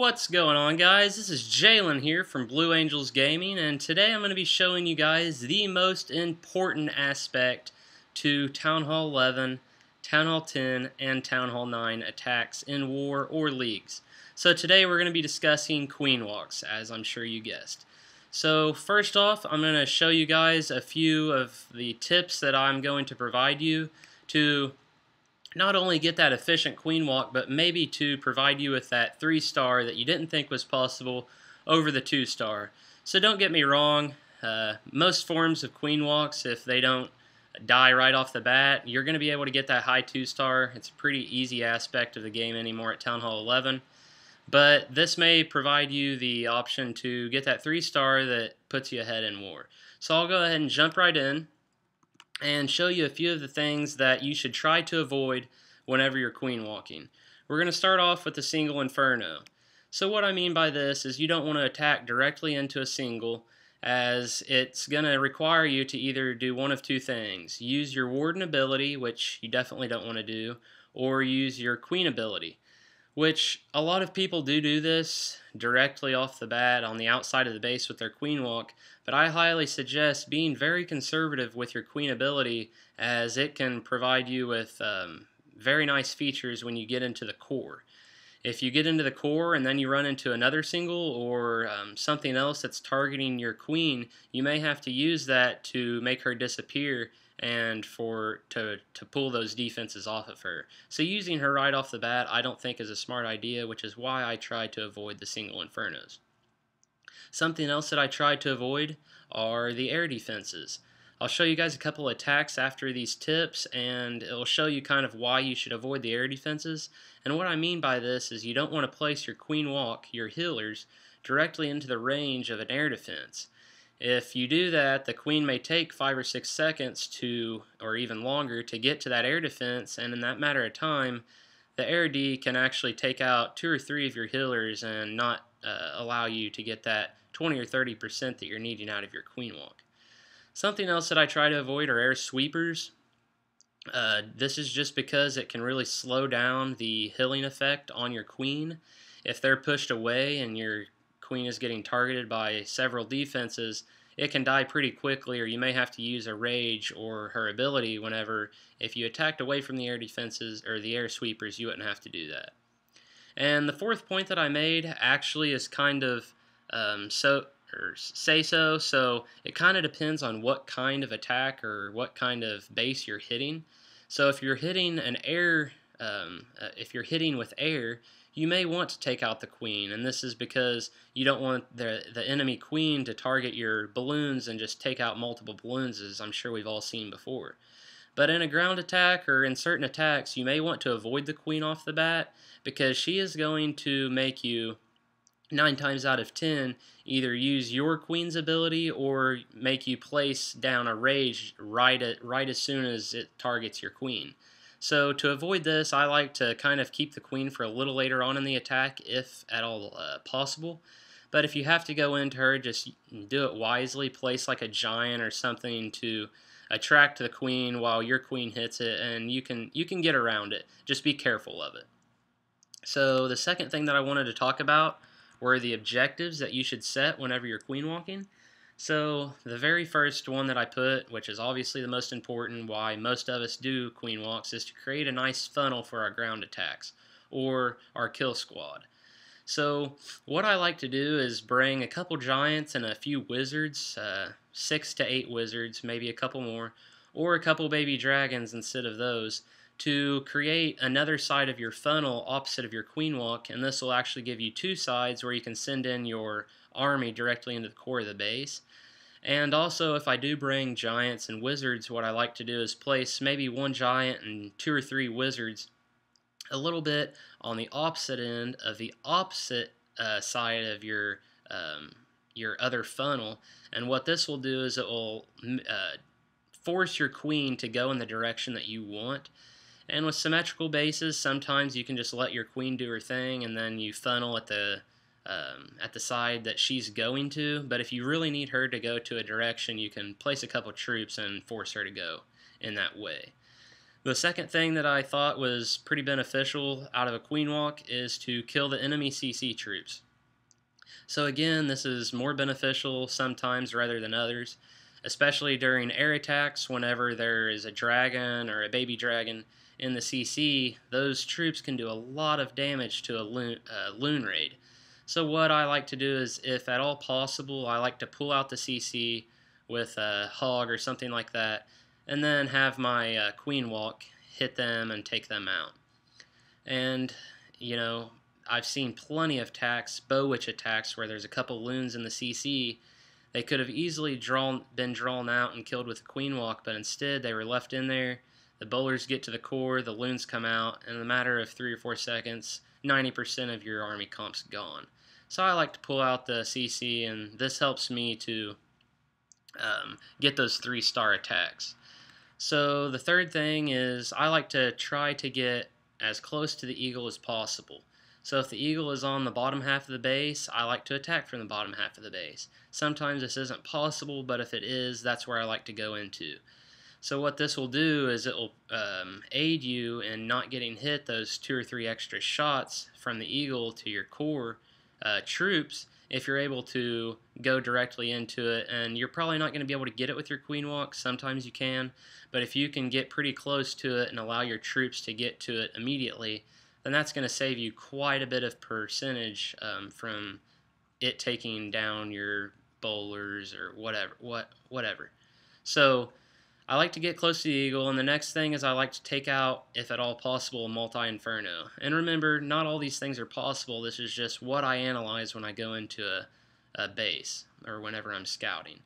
What's going on, guys? This is Jalen here from Blue Angels Gaming, and today I'm going to be showing you guys the most important aspect to Town Hall 11, Town Hall 10, and Town Hall 9 attacks in war or leagues. So today we're going to be discussing queen walks, as I'm sure you guessed. So first off, I'm going to show you guys a few of the tips that I'm going to provide you to not only get that efficient queen walk, but maybe to provide you with that 3-star that you didn't think was possible over the 2-star. So don't get me wrong, most forms of queen walks, if they don't die right off the bat, you're going to be able to get that high 2-star. It's a pretty easy aspect of the game anymore at Town Hall 11. But this may provide you the option to get that 3-star that puts you ahead in war. So I'll go ahead and jump right in and show you a few of the things that you should try to avoid whenever you're queen walking. We're going to start off with the single Inferno. So what I mean by this is you don't want to attack directly into a single, as it's going to require you to either do one of two things. Use your warden ability, which you definitely don't want to do, or use your queen ability, which a lot of people do this directly off the bat on the outside of the base with their queen walk, but I highly suggest being very conservative with your queen ability, as it can provide you with very nice features when you get into the core. If you get into the core and then you run into another single or something else that's targeting your queen, you may have to use that to make her disappear and to pull those defenses off of her. So using her right off the bat I don't think is a smart idea, which is why I try to avoid the single Infernos. Something else that I try to avoid are the air defenses. I'll show you guys a couple of attacks after these tips, and it'll show you kind of why you should avoid the air defenses. And what I mean by this is you don't want to place your queen walk, your healers, directly into the range of an air defense. If you do that, the queen may take 5 or 6 seconds to, or even longer, to get to that air defense, and in that matter of time, the air D can actually take out 2 or 3 of your healers and not allow you to get that 20 or 30% that you're needing out of your queen walk. Something else that I try to avoid are air sweepers. This is just because it can really slow down the healing effect on your queen. If they're pushed away and your queen is getting targeted by several defenses, it can die pretty quickly, or you may have to use a rage or her ability whenever, if you attacked away from the air defenses or the air sweepers, you wouldn't have to do that. And the fourth point that I made actually is kind of so it kind of depends on what kind of attack or what kind of base you're hitting. So if you're hitting an air, if you're hitting with air, you may want to take out the queen, and this is because you don't want the enemy queen to target your balloons and just take out multiple balloons, as I'm sure we've all seen before. But in a ground attack or in certain attacks, you may want to avoid the queen off the bat, because she is going to make you 9 times out of 10 either use your queen's ability or make you place down a rage right as soon as it targets your queen. So to avoid this, I like to kind of keep the queen for a little later on in the attack, if at all possible. But if you have to go into her, just do it wisely. Place like a giant or something to attract the queen while your queen hits it, and you can get around it. Just be careful of it. So the second thing that I wanted to talk about were the objectives that you should set whenever you're queen walking. So the very first one that I put, which is obviously the most important, why most of us do queen walks, is to create a nice funnel for our ground attacks or our kill squad. So what I like to do is bring a couple giants and a few wizards, 6 to 8 wizards, maybe a couple more, or a couple baby dragons instead of those, to create another side of your funnel opposite of your queen walk, and this will actually give you 2 sides where you can send in your army directly into the core of the base. And also, if I do bring giants and wizards, what I like to do is place maybe 1 giant and 2 or 3 wizards a little bit on the opposite end of the opposite side of your other funnel, and what this will do is it will force your queen to go in the direction that you want. And with symmetrical bases, sometimes you can just let your queen do her thing and then you funnel at the side that she's going to. But if you really need her to go to a direction, you can place a couple troops and force her to go in that way. The second thing that I thought was pretty beneficial out of a queen walk is to kill the enemy CC troops. So again, this is more beneficial sometimes rather than others, especially during air attacks. Whenever there is a dragon or a baby dragon in the CC, those troops can do a lot of damage to a loon raid. So what I like to do is, if at all possible, I like to pull out the CC with a hog or something like that, and then have my queen walk hit them and take them out. And, you know, I've seen plenty of attacks, bow witch attacks, where there's a couple loons in the CC. They could have easily been drawn out and killed with a queen walk, but instead they were left in there. The bowlers get to the core, the loons come out, and in a matter of 3 or 4 seconds, 90% of your army comp's gone. So I like to pull out the CC, and this helps me to get those 3-star attacks. So the third thing is I like to try to get as close to the eagle as possible. So if the eagle is on the bottom half of the base, I like to attack from the bottom half of the base. Sometimes this isn't possible, but if it is, that's where I like to go into. So what this will do is it will aid you in not getting hit those 2 or 3 extra shots from the eagle to your core troops if you're able to go directly into it. And you're probably not going to be able to get it with your queen walk. Sometimes you can, but if you can get pretty close to it and allow your troops to get to it immediately, then that's going to save you quite a bit of percentage from it taking down your bowlers or whatever. So I like to get close to the eagle, and the next thing is I like to take out, if at all possible, a multi-inferno. And remember, not all these things are possible. This is just what I analyze when I go into a base or whenever I'm scouting.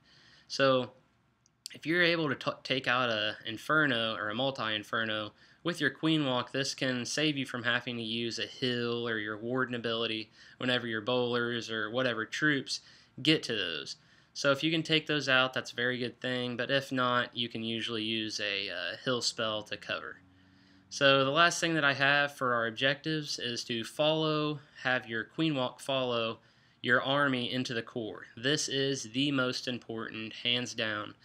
So if you're able to take out an inferno or a multi-inferno with your queen walk, this can save you from having to use a hill or your warden ability whenever your bowlers or whatever troops get to those. So if you can take those out, that's a very good thing, but if not, you can usually use a hill spell to cover. So the last thing that I have for our objectives is to have your queen walk follow your army into the core. This is the most important, hands down,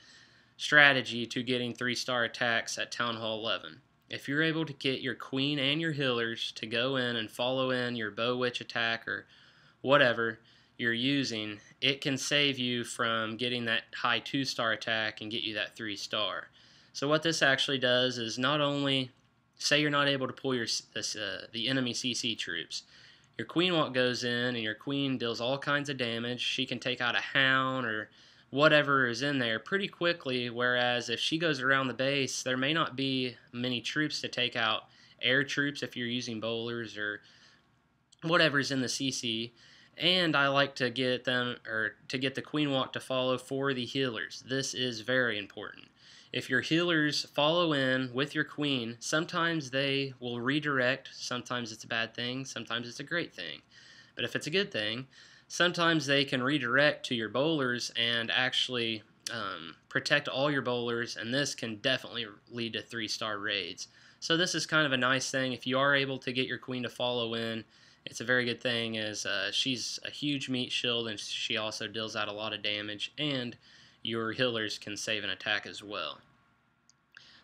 strategy to getting 3-star attacks at Town Hall 11. If you're able to get your queen and your healers to go in and follow in your bow witch attack or whatever you're using, it can save you from getting that high 2-star attack and get you that 3-star. So what this actually does is, not only, say you're not able to pull the enemy CC troops, your queen walk goes in and your queen deals all kinds of damage. She can take out a hound or whatever is in there pretty quickly, whereas if she goes around the base, there may not be many troops to take out air troops if you're using bowlers or whatever's in the CC. And I like to get the queen walk to follow for the healers. This is very important. If your healers follow in with your queen, sometimes they will redirect. Sometimes it's a bad thing, sometimes it's a great thing. But if it's a good thing, sometimes they can redirect to your bowlers and actually protect all your bowlers, and this can definitely lead to 3-star raids. So this is kind of a nice thing. If you are able to get your queen to follow in, it's a very good thing, as she's a huge meat shield and she also deals out a lot of damage, and your healers can save an attack as well.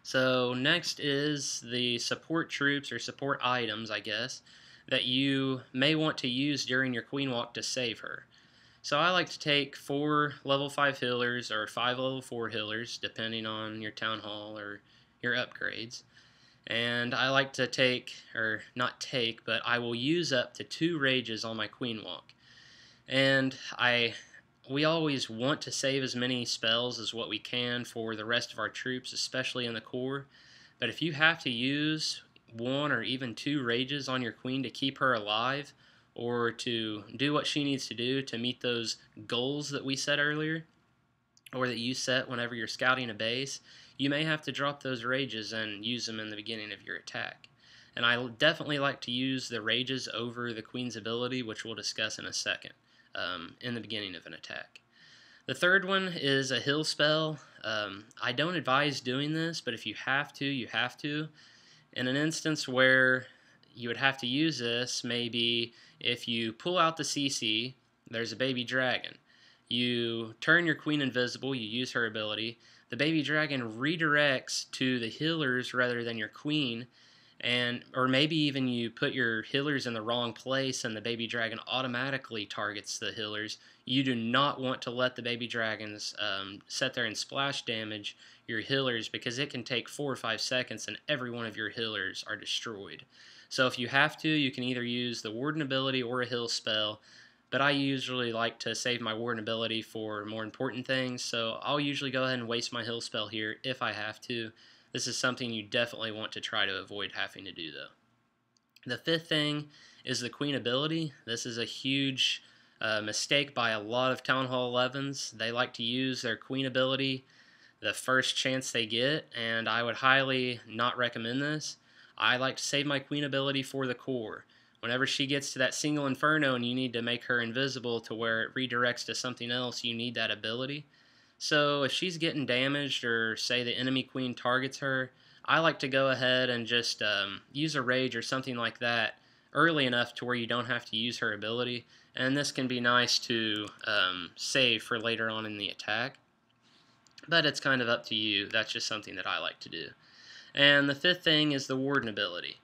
So next is the support troops, or support items, I guess, that you may want to use during your queen walk to save her. So I like to take 4 level 5 healers or 5 level 4 healers, depending on your town hall or your upgrades. And I like to but I will use up to 2 rages on my queen walk. And we always want to save as many spells as what we can for the rest of our troops, especially in the core. But if you have to use 1 or even 2 rages on your queen to keep her alive, or to do what she needs to do to meet those goals that we set earlier, or that you set whenever you're scouting a base, you may have to drop those rages and use them in the beginning of your attack. And I definitely like to use the rages over the queen's ability, which we'll discuss in a second, in the beginning of an attack. The third one is a hill spell. I don't advise doing this, but if you have to, you have to. In an instance where you would have to use this, maybe if you pull out the CC, there's a baby dragon. You turn your queen invisible, you use her ability. The baby dragon redirects to the healers rather than your queen, and or maybe even you put your healers in the wrong place and the baby dragon automatically targets the healers. You do not want to let the baby dragons sit there and splash damage your healers, because it can take 4 or 5 seconds and every one of your healers are destroyed. So if you have to, you can either use the warden ability or a heal spell, but I usually like to save my warden ability for more important things, so I'll usually go ahead and waste my heal spell here if I have to. This is something you definitely want to try to avoid having to do, though. The fifth thing is the queen ability. This is a huge mistake by a lot of Town Hall 11s. They like to use their queen ability the first chance they get, and I would highly not recommend this. I like to save my queen ability for the core. Whenever she gets to that single Inferno and you need to make her invisible to where it redirects to something else, you need that ability. So if she's getting damaged, or say the enemy queen targets her, I like to go ahead and just use a rage or something like that early enough to where you don't have to use her ability, and this can be nice to save for later on in the attack. But it's kind of up to you. That's just something that I like to do. And the fifth thing is the warden ability.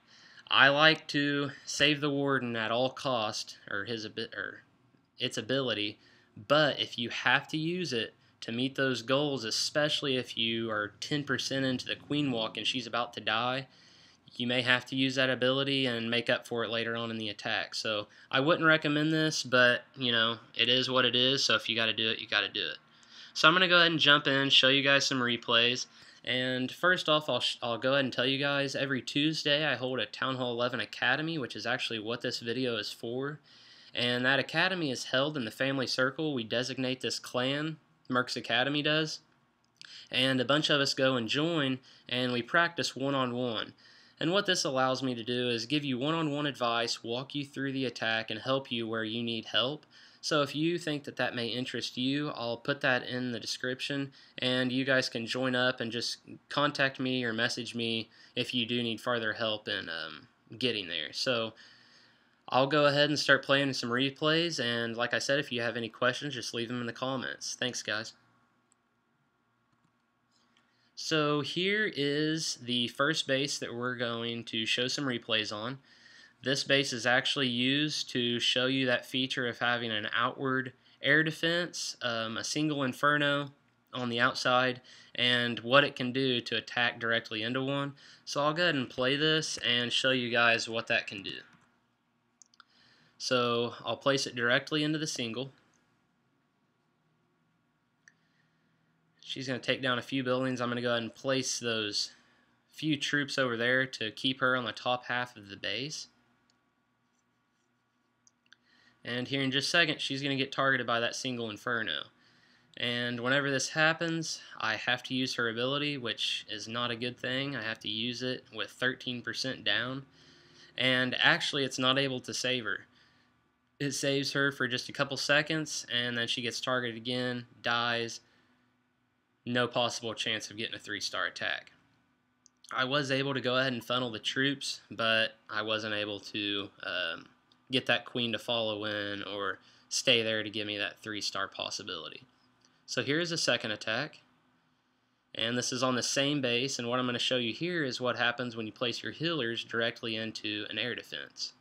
I like to save the warden at all cost, or its ability, but if you have to use it to meet those goals, especially if you are 10% into the queen walk and she's about to die, you may have to use that ability and make up for it later on in the attack. So I wouldn't recommend this, but it is what it is, so if you got to do it, you got to do it. So I'm going to go ahead and jump in, show you guys some replays. And first off, I'll go ahead and tell you guys, every Tuesday I hold a Town Hall 11 Academy, which is actually what this video is for. And that Academy is held in the family circle. We designate this clan, Merck's Academy does. And a bunch of us go and join, and we practice one-on-one. And what this allows me to do is give you one-on-one advice, walk you through the attack, and help you where you need help. So if you think that that may interest you, I'll put that in the description, and you guys can join up and just contact me or message me if you do need further help in getting there. So I'll go ahead and start playing some replays, and like I said, if you have any questions, just leave them in the comments. Thanks, guys. So here is the first base that we're going to show some replays on. This base is actually used to show you that feature of having an outward air defense, a single Inferno on the outside, and what it can do to attack directly into one. So I'll go ahead and play this and show you guys what that can do. So I'll place it directly into the single. She's going to take down a few buildings. I'm going to go ahead and place those few troops over there to keep her on the top half of the base. And here in just a second, she's going to get targeted by that single Inferno. And whenever this happens, I have to use her ability, which is not a good thing. I have to use it with 13% down. And actually, it's not able to save her. It saves her for just a couple seconds, and then she gets targeted again, dies. No possible chance of getting a 3-star attack. I was able to go ahead and funnel the troops, but I wasn't able to get that queen to follow in or stay there to give me that 3-star possibility. So here's a second attack, and this is on the same base, and what I'm going to show you here is what happens when you place your healers directly into an air defense.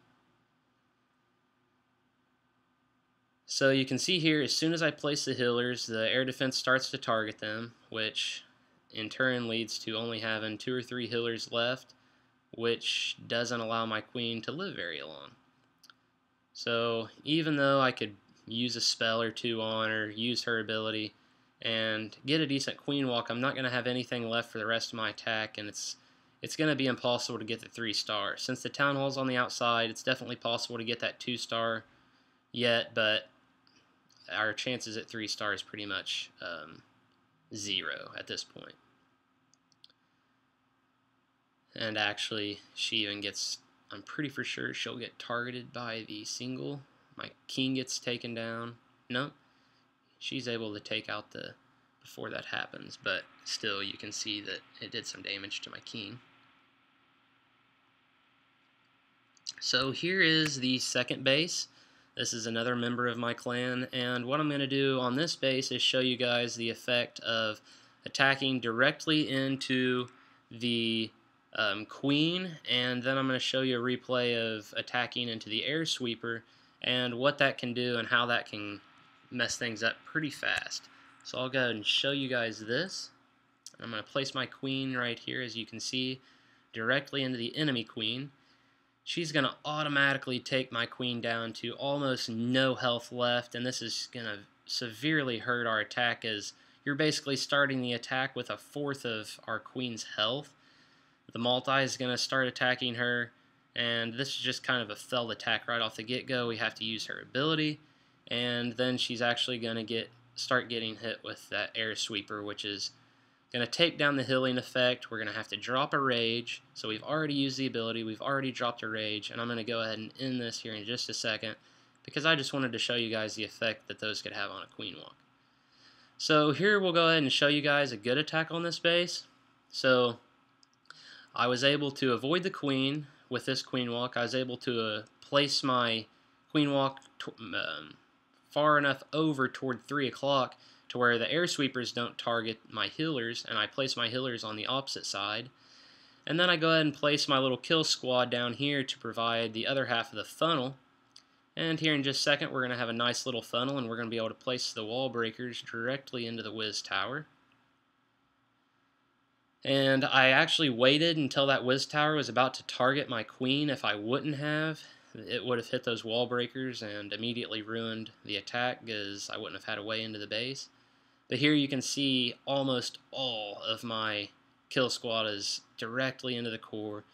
So you can see here, as soon as I place the healers, the air defense starts to target them, which in turn leads to only having 2 or 3 healers left, which doesn't allow my queen to live very long. So even though I could use a spell or two on her, use her ability, and get a decent queen walk, I'm not going to have anything left for the rest of my attack, and it's going to be impossible to get the 3-star. Since the Town Hall's on the outside, it's definitely possible to get that 2-star yet, but our chances at 3-star is pretty much 0 at this point. And actually, she even gets, I'm pretty for sure she'll get targeted by the single. My king gets taken down. No, she's able to take out the, before that happens, but still you can see that it did some damage to my king. So here is the second base. This is another member of my clan, and what I'm going to do on this base is show you guys the effect of attacking directly into the queen, and then I'm going to show you a replay of attacking into the air sweeper and what that can do and how that can mess things up pretty fast. So I'll go ahead and show you guys this. I'm going to place my queen right here, as you can see, directly into the enemy queen. She's going to automatically take my queen down to almost no health left, and this is going to severely hurt our attack, as you're basically starting the attack with a fourth of our queen's health. The multi is going to start attacking her, and this is just kind of a failed attack right off the get-go. We have to use her ability, and then she's actually going to start getting hit with that air sweeper, which is going to take down the healing effect. We're going to have to drop a rage. So we've already used the ability, we've already dropped a rage, and I'm going to go ahead and end this here in just a second because I just wanted to show you guys the effect that those could have on a queen walk. So here we'll go ahead and show you guys a good attack on this base. So I was able to avoid the queen with this queen walk. I was able to place my queen walk far enough over toward 3 o'clock to where the air sweepers don't target my healers, and I place my healers on the opposite side. And then I go ahead and place my little kill squad down here to provide the other half of the funnel. And here in just a second we're going to have a nice little funnel, and we're going to be able to place the wall breakers directly into the whiz tower. And I actually waited until that whiz tower was about to target my queen. If I wouldn't have, it would have hit those wall breakers and immediately ruined the attack, because I wouldn't have had a way into the base. But here you can see almost all of my kill squad is directly into the core,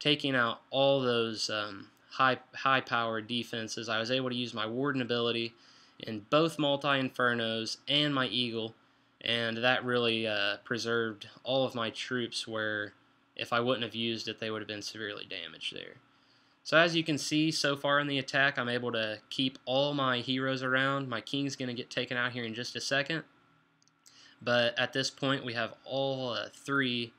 taking out all those high-powered defenses. I was able to use my Warden ability in both multi-infernos and my Eagle, and that really preserved all of my troops, where if I wouldn't have used it, they would have been severely damaged there. So as you can see, so far in the attack, I'm able to keep all my heroes around. My king's going to get taken out here in just a second. But at this point, we have all 3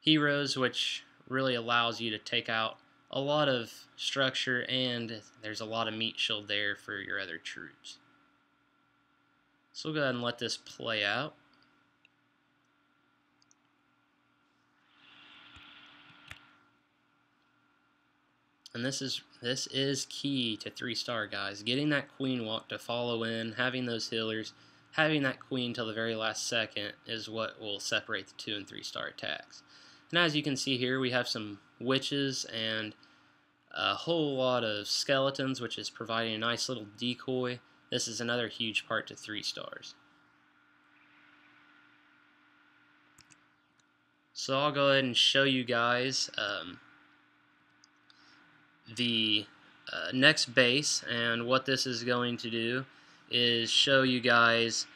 heroes, which really allows you to take out a lot of structure, and there's a lot of meat shield there for your other troops. So we'll go ahead and let this play out. And this is key to 3-star, guys. Getting that queen walk to follow in, having those healers, having that queen till the very last second is what will separate the 2- and 3-star attacks. And as you can see here, we have some witches and a whole lot of skeletons, which is providing a nice little decoy. This is another huge part to 3 stars. So I'll go ahead and show you guys the next base, and what this is going to do is show you guys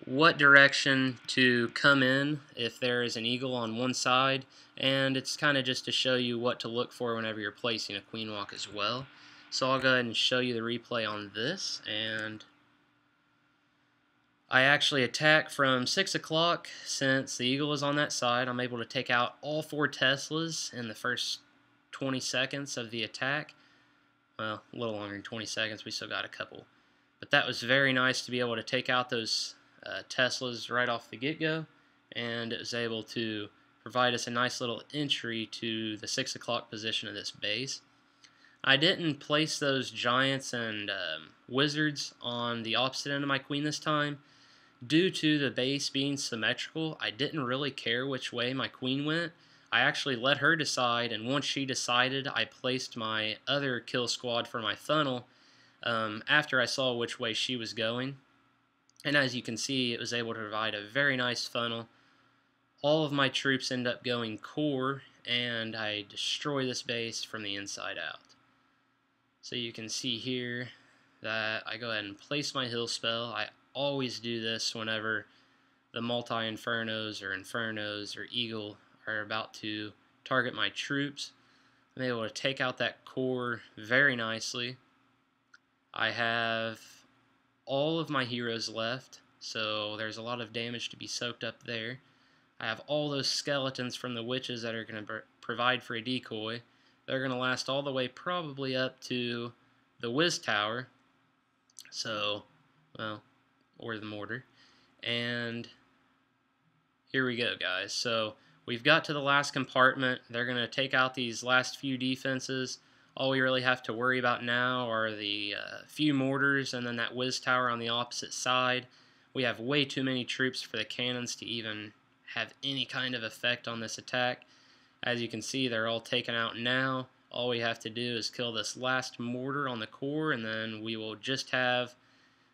what direction to come in if there is an eagle on one side, and it's kind of just to show you what to look for whenever you're placing a queen walk as well. So I'll go ahead and show you the replay on this, and I actually attack from 6 o'clock. Since the eagle is on that side, I'm able to take out all 4 Teslas in the first 20 seconds of the attack. Well, a little longer than 20 seconds, we still got a couple. But that was very nice to be able to take out those Teslas right off the get-go, and it was able to provide us a nice little entry to the 6 o'clock position of this base. I didn't place those giants and wizards on the opposite end of my queen this time. Due to the base being symmetrical, I didn't really care which way my queen went. I actually let her decide, and once she decided, I placed my other kill squad for my funnel after I saw which way she was going. And as you can see, it was able to provide a very nice funnel. All of my troops end up going core, and I destroy this base from the inside out. So you can see here that I go ahead and place my heal spell. I always do this whenever the multi-infernos or eagle are about to target my troops. I'm able to take out that core very nicely. I have all of my heroes left, so there's a lot of damage to be soaked up there. I have all those skeletons from the witches that are going to provide for a decoy. They're going to last all the way probably up to the whiz tower, So, well, or the mortar. And here we go, guys. So we've got to the last compartment. They're going to take out these last few defenses. All we really have to worry about now are the few mortars and then that whiz tower on the opposite side. We have way too many troops for the cannons to even have any kind of effect on this attack. As you can see, they're all taken out now. All we have to do is kill this last mortar on the core, and then we will just have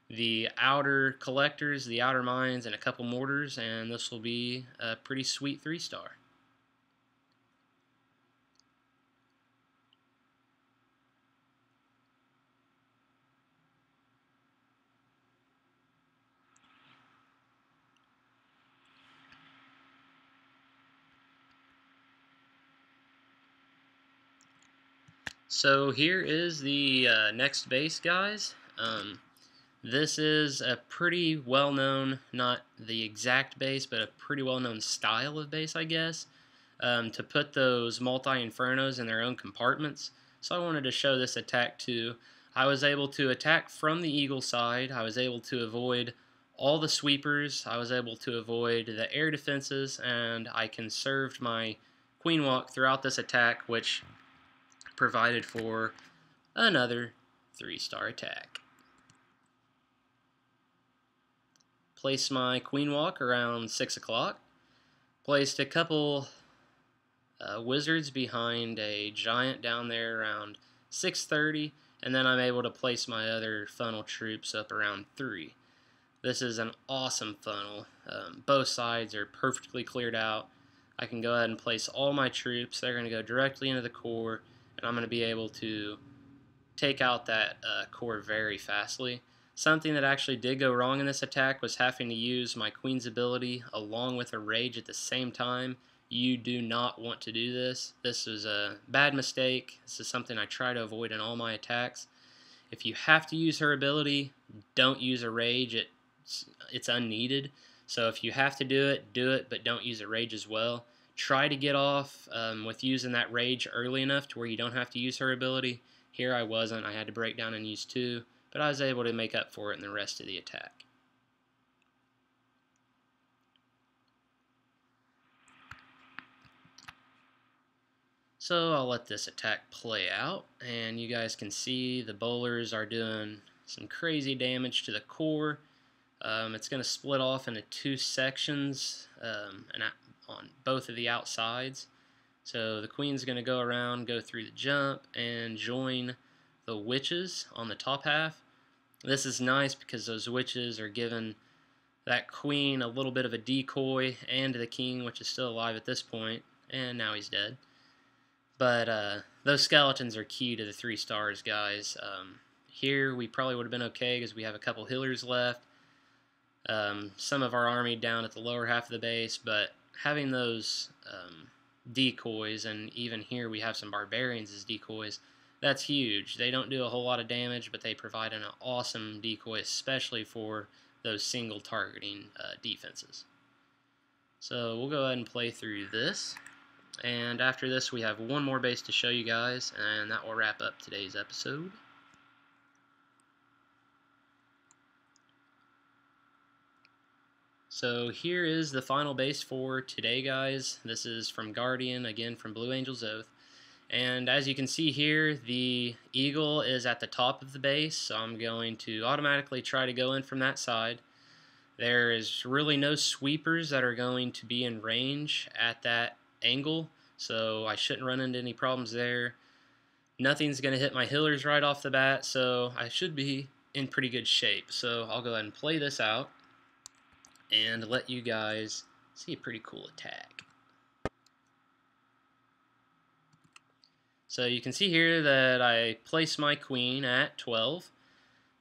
the outer collectors, the outer mines, and a couple mortars, and this will be a pretty sweet 3-star. So here is the next base, guys. This is a pretty well-known, not the exact base, but a pretty well-known style of base, I guess, to put those multi-infernos in their own compartments. So I wanted to show this attack too. I was able to attack from the Eagle side. I was able to avoid all the sweepers. I was able to avoid the air defenses, and I conserved my queen walk throughout this attack, which provided for another 3-star attack. Place my queen walk around 6 o'clock. Placed a couple wizards behind a giant down there around 6:30, and then I'm able to place my other funnel troops up around 3. This is an awesome funnel. Both sides are perfectly cleared out. I can go ahead and place all my troops. They're going to go directly into the core, and I'm going to be able to take out that core very fastly. Something that actually did go wrong in this attack was having to use my queen's ability along with a rage at the same time. You do not want to do this. This is a bad mistake. This is something I try to avoid in all my attacks. If you have to use her ability, don't use a rage. It's unneeded. So if you have to do it, but don't use a rage as well. Try to get off with using that rage early enough to where you don't have to use her ability. Here I wasn't. I had to break down and use 2, but I was able to make up for it in the rest of the attack. So I'll let this attack play out, and you guys can see the bowlers are doing some crazy damage to the core. It's going to split off into 2 sections and on both of the outsides. So the queen's going to go around, go through the jump, and join the witches on the top half. This is nice because those witches are giving that queen a little bit of a decoy, and the king, which is still alive at this point, and now he's dead. But those skeletons are key to the 3 stars, guys. Here we probably would have been okay because we have a couple healers left. Some of our army down at the lower half of the base, but having those decoys, and even here we have some barbarians as decoys, that's huge. They don't do a whole lot of damage, but they provide an awesome decoy, especially for those single targeting defenses. So we'll go ahead and play through this, and after this we have one more base to show you guys, and that will wrap up today's episode. So here is the final base for today, guys. This is from Guardian, again from Blue Angel's Oath. And as you can see here, the Eagle is at the top of the base, so I'm going to automatically try to go in from that side. There is really no sweepers that are going to be in range at that angle, so I shouldn't run into any problems there. Nothing's going to hit my healers right off the bat, so I should be in pretty good shape. So I'll go ahead and play this out and let you guys see a pretty cool attack. So you can see here that I place my queen at 12.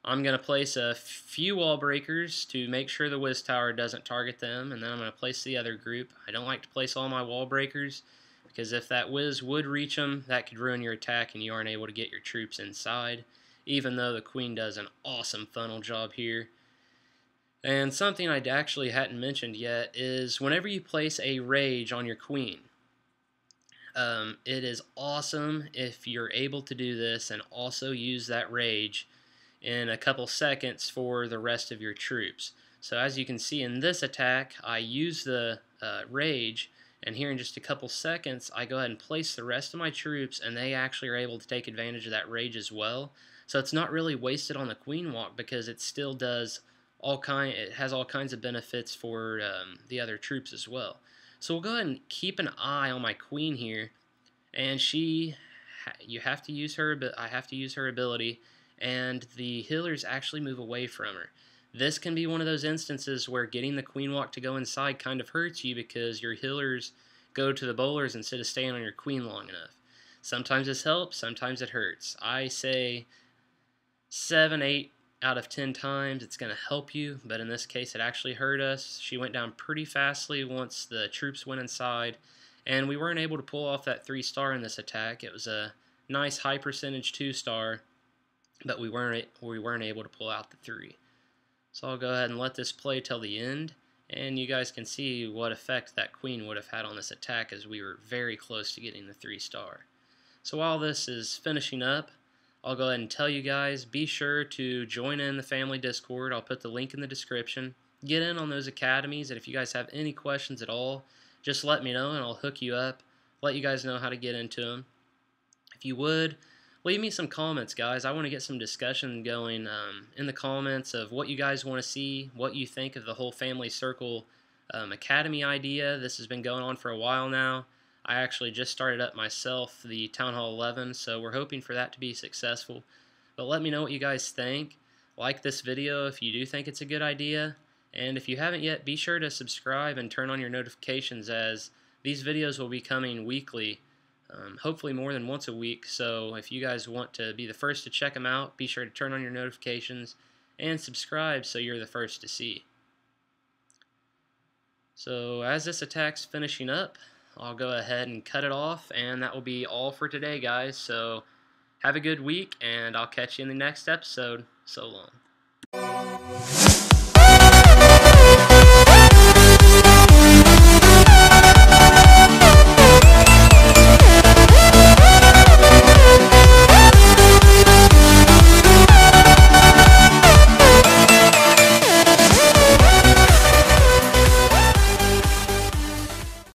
I'm going to place a few wall breakers to make sure the whiz tower doesn't target them, and then I'm going to place the other group. I don't like to place all my wall breakers because if that whiz would reach them, that could ruin your attack and you aren't able to get your troops inside, even though the queen does an awesome funnel job here. And something I actually hadn't mentioned yet is whenever you place a rage on your queen, it is awesome if you're able to do this and also use that rage in a couple seconds for the rest of your troops. So as you can see in this attack, I use the rage, and here in just a couple seconds I go ahead and place the rest of my troops, and they actually are able to take advantage of that rage as well. So it's not really wasted on the queen walk, because it still does it has all kinds of benefits for the other troops as well. So we'll go ahead and keep an eye on my queen here, and you have to use her, but I have to use her ability, and the healers actually move away from her. This can be one of those instances where getting the queen walk to go inside kind of hurts you, because your healers go to the bowlers instead of staying on your queen long enough. Sometimes this helps, sometimes it hurts. I say 7, 8 out of 10 times it's going to help you, but in this case it actually hurt us. She went down pretty fastly once the troops went inside, and we weren't able to pull off that 3-star in this attack. It was a nice high percentage 2-star, but we weren't able to pull out the 3. So I'll go ahead and let this play till the end, and you guys can see what effect that queen would have had on this attack, as we were very close to getting the 3-star. So while this is finishing up, I'll go ahead and tell you guys, be sure to join in the family Discord. I'll put the link in the description. Get in on those academies, and if you guys have any questions at all, just let me know and I'll hook you up, let you guys know how to get into them. If you would, leave me some comments, guys. I want to get some discussion going in the comments of what you guys want to see, what you think of the whole Family Circle Academy idea. This has been going on for a while now. I actually just started up myself, the Town Hall 11, so we're hoping for that to be successful. But let me know what you guys think. Like this video if you do think it's a good idea. And if you haven't yet, be sure to subscribe and turn on your notifications, as these videos will be coming weekly, hopefully more than once a week. So if you guys want to be the first to check them out, be sure to turn on your notifications and subscribe so you're the first to see. So as this attack's finishing up, I'll go ahead and cut it off, and that will be all for today, guys. So have a good week, and I'll catch you in the next episode. So long.